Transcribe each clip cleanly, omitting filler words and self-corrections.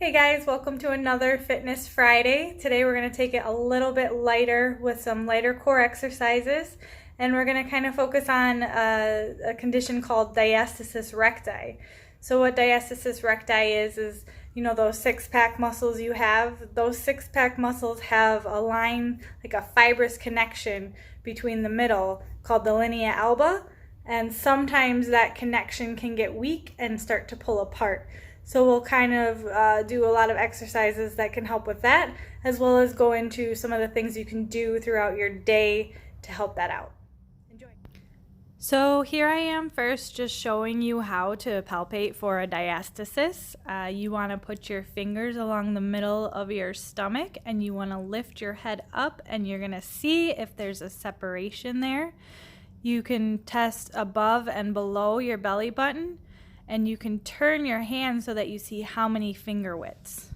Hey guys, welcome to another Fitness Friday. Today we're going to take it a little bit lighter with some lighter core exercises, and we're going to kind of focus on a condition called diastasis recti. So what diastasis recti is those six-pack muscles you have. Those six-pack muscles have a line, like a fibrous connection between the middle called the linea alba, and sometimes that connection can get weak and start to pull apart. So we'll kind of do a lot of exercises that can help with that, as well as go into some of the things you can do throughout your day to help that out. Enjoy. So here I am first just showing you how to palpate for a diastasis. You want to put your fingers along the middle of your stomach and you want to lift your head up, and you're going to see if there's a separation there. You can test above and below your belly button, and you can turn your hand so that you see how many finger widths.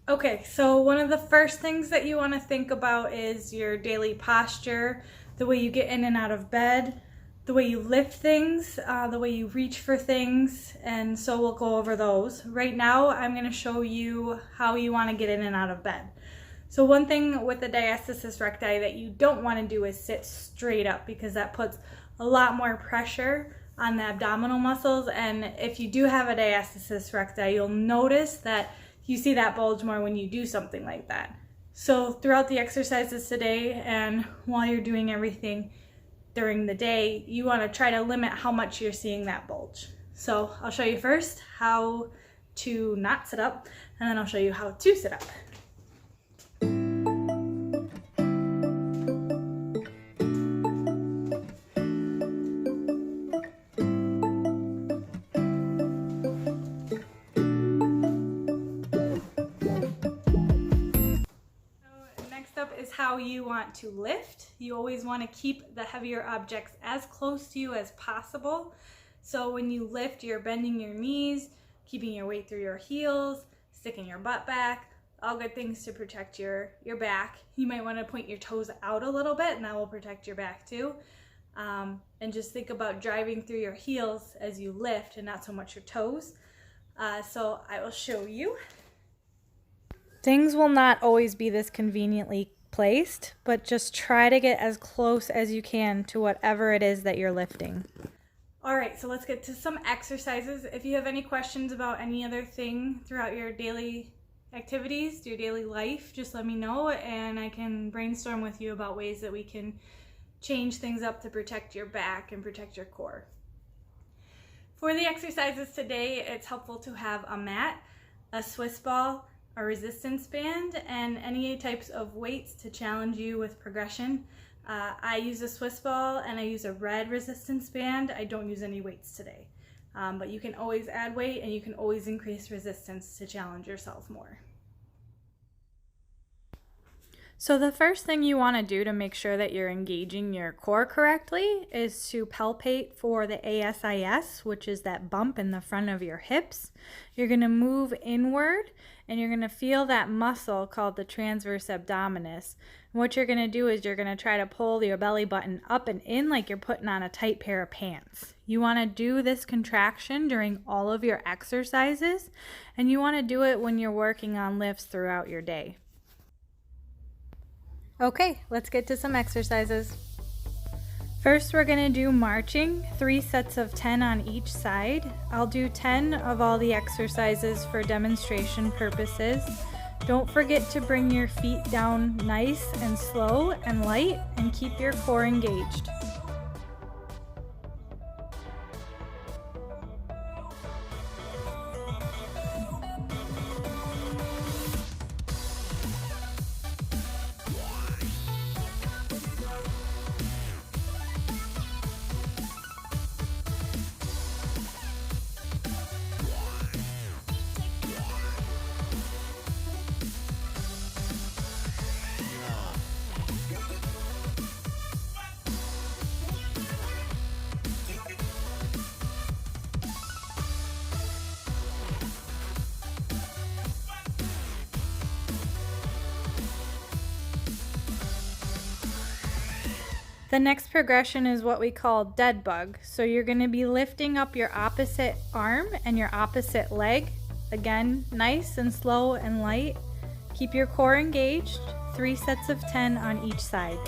Okay, so one of the first things that you want to think about is your daily posture, the way you get in and out of bed, the way you lift things, the way you reach for things, and so we'll go over those. Right now, I'm going to show you how you want to get in and out of bed. So one thing with the diastasis recti that you don't want to do is sit straight up, because that puts a lot more pressure on the abdominal muscles, and if you do have a diastasis recti, you'll notice that you see that bulge more when you do something like that. So throughout the exercises today and while you're doing everything during the day, you want to try to limit how much you're seeing that bulge. So I'll show you first how to not sit up, and then I'll show you how to sit up. Is how you want to lift. You always want to keep the heavier objects as close to you as possible. So when you lift, you're bending your knees, keeping your weight through your heels, sticking your butt back, all good things to protect your back. You might want to point your toes out a little bit, and that will protect your back too. And just think about driving through your heels as you lift and not so much your toes. So I will show you. Things will not always be this conveniently placed, but just try to get as close as you can to whatever it is that you're lifting. All right, so let's get to some exercises. If you have any questions about any other thing throughout your daily activities, your daily life, just let me know, and I can brainstorm with you about ways that we can change things up to protect your back and protect your core. For the exercises today, it's helpful to have a mat, a Swiss ball, a resistance band, and any types of weights to challenge you with progression. I use a Swiss ball and I use a red resistance band. I don't use any weights today, but you can always add weight and you can always increase resistance to challenge yourself more. So the first thing you want to do to make sure that you're engaging your core correctly is to palpate for the ASIS, which is that bump in the front of your hips. You're going to move inward and you're going to feel that muscle called the transverse abdominis. And what you're going to do is you're going to try to pull your belly button up and in like you're putting on a tight pair of pants. You want to do this contraction during all of your exercises, and you want to do it when you're working on lifts throughout your day. Okay, let's get to some exercises. First, we're going to do marching, 3 sets of 10 on each side. I'll do 10 of all the exercises for demonstration purposes. Don't forget to bring your feet down nice and slow and light, and keep your core engaged. The next progression is what we call dead bug. So you're going to be lifting up your opposite arm and your opposite leg Again, nice and slow and light. Keep your core engaged. 3 sets of 10 on each side.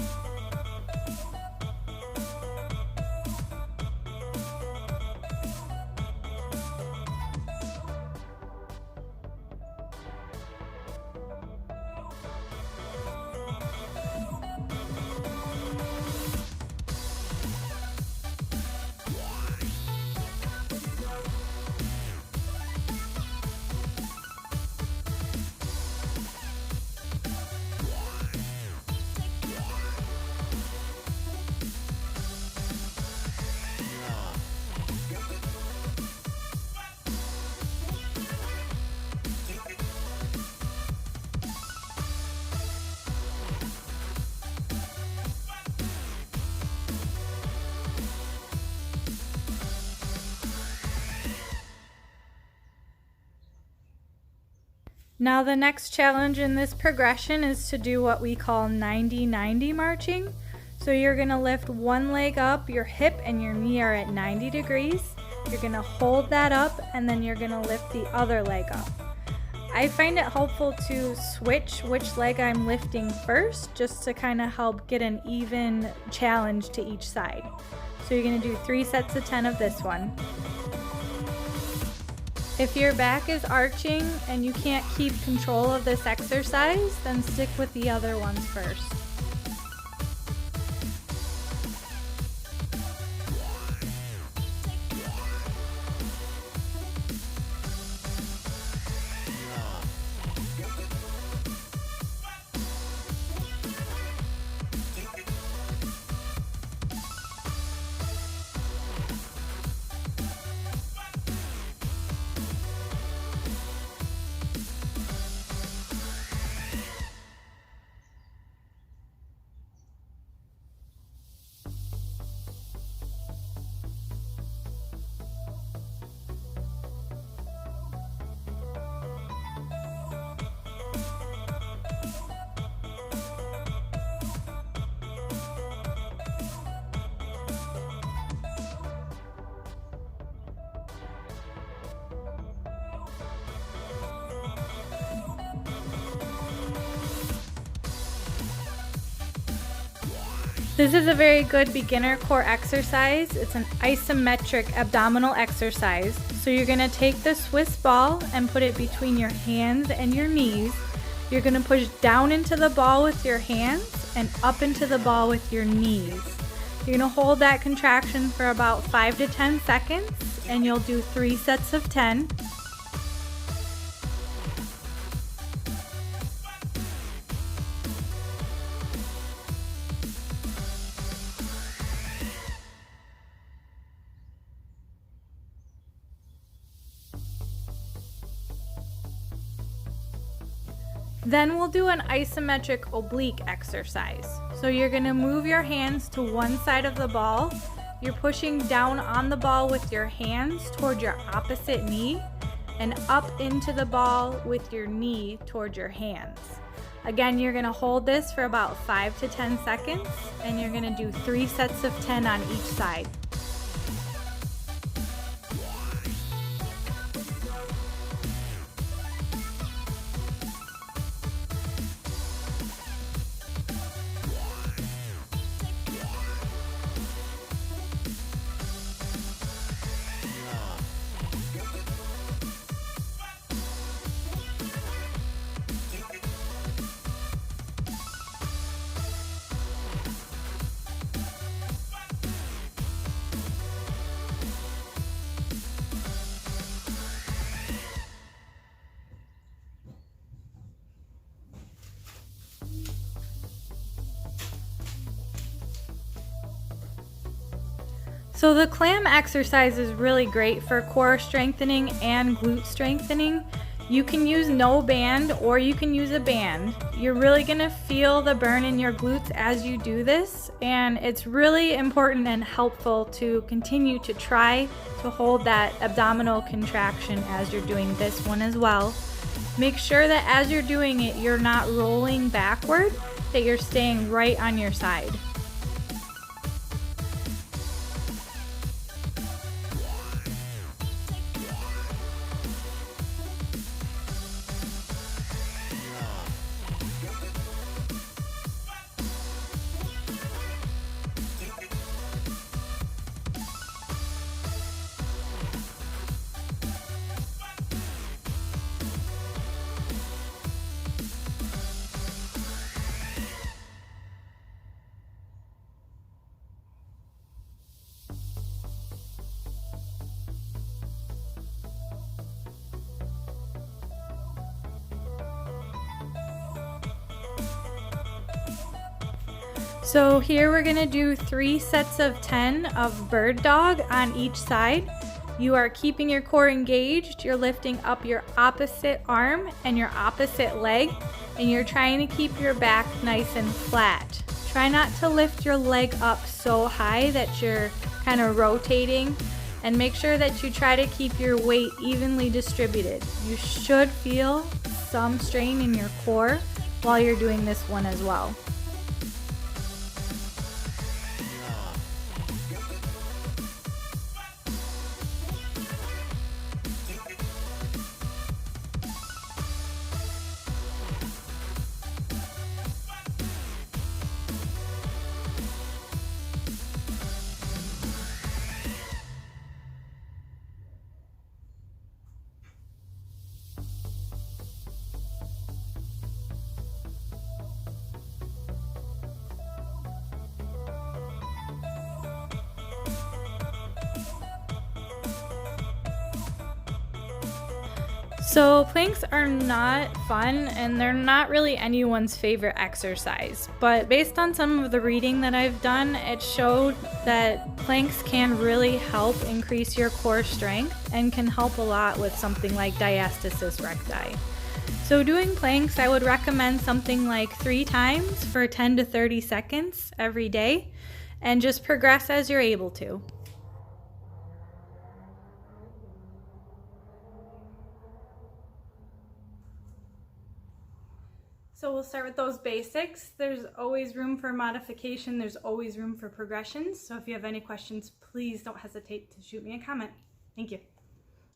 Now the next challenge in this progression is to do what we call 90-90 marching. So you're going to lift one leg up, your hip and your knee are at 90 degrees. You're going to hold that up and then you're going to lift the other leg up. I find it helpful to switch which leg I'm lifting first, just to kind of help get an even challenge to each side. So you're going to do 3 sets of 10 of this one. If your back is arching and you can't keep control of this exercise, then stick with the other ones first. This is a very good beginner core exercise. It's an isometric abdominal exercise. So you're going to take the Swiss ball and put it between your hands and your knees. You're going to push down into the ball with your hands and up into the ball with your knees. You're going to hold that contraction for about 5 to 10 seconds and you'll do 3 sets of 10. Then we'll do an isometric oblique exercise. So you're going to move your hands to one side of the ball. You're pushing down on the ball with your hands toward your opposite knee and up into the ball with your knee toward your hands. Again, you're going to hold this for about 5 to 10 seconds and you're going to do 3 sets of 10 on each side. So the clam exercise is really great for core strengthening and glute strengthening. You can use no band or you can use a band. You're really gonna feel the burn in your glutes as you do this, and it's really important and helpful to continue to try to hold that abdominal contraction as you're doing this one as well. Make sure that as you're doing it, you're not rolling backward, that you're staying right on your side. So here we're gonna do 3 sets of 10 of bird dog on each side. You are keeping your core engaged, you're lifting up your opposite arm and your opposite leg, and you're trying to keep your back nice and flat. Try not to lift your leg up so high that you're kind of rotating, and make sure that you try to keep your weight evenly distributed. You should feel some strain in your core while you're doing this one as well. So planks are not fun, and they're not really anyone's favorite exercise, but based on some of the reading that I've done, it showed that planks can really help increase your core strength and can help a lot with something like diastasis recti. So doing planks, I would recommend something like 3 times for 10 to 30 seconds every day, and just progress as you're able to. So we'll start with those basics. There's always room for modification. There's always room for progression. So if you have any questions, please don't hesitate to shoot me a comment. Thank you.